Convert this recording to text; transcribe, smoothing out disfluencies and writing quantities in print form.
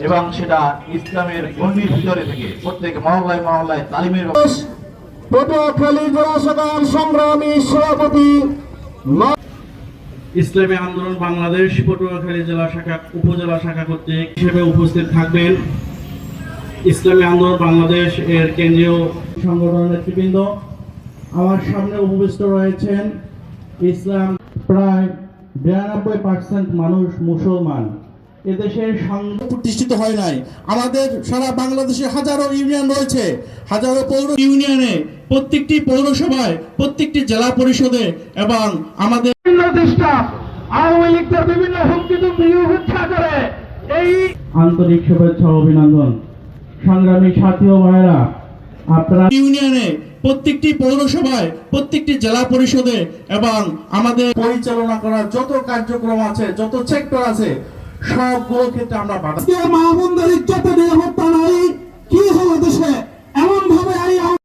এবং সেটা ইসলামের গণ্ডির ভিতরে থেকে প্রত্যেক মহল্লায় মহল্লায় তালিমের পটুয়াখালী জেলা শাখার সংগ্রামী সভাপতি ইসলামী আন্দোলন বাংলাদেশ পটুয়াখালী জেলা শাখা উপজেলা শাখা কর্তৃক হিসেবে উপস্থিত থাকবেন ইসলামী আন্দোলন বাংলাদেশ এর কেন্দ্রীয় সংগঠনের নেতৃবৃন্দ। আমার সামনে উপবিষ্ট রয়েছেন ইসলাম প্রায় 92% মানুষ মুসলমান। এদেশের প্রতিষ্ঠিত হয় নাই। আমাদের সারা বাংলাদেশে হাজারো ইউনিয়ন রয়েছে, হাজারো পৌর ইউনিয়নে, প্রত্যেকটি পৌরসভায়, প্রত্যেকটি জেলা পরিষদে এবং আমাদের আওয়ামী লীগের বিভিন্ন হুমকি উচ্ছা করে এই আন্তরিক শুভেচ্ছা ও অভিনন্দন। সংগ্রামী সাথী ও ভাইরা, আপনারা ইউনিয়নে, প্রত্যেকটি পৌরসভায়, প্রত্যেকটি জেলা পরিষদে এবং আমাদের পরিচালনা করার যত কার্যক্রম আছে, যত সেক্টর আছে, সবগুলো ক্ষেত্রে আমরা বাধা। মা বোনদের ইজ্জতের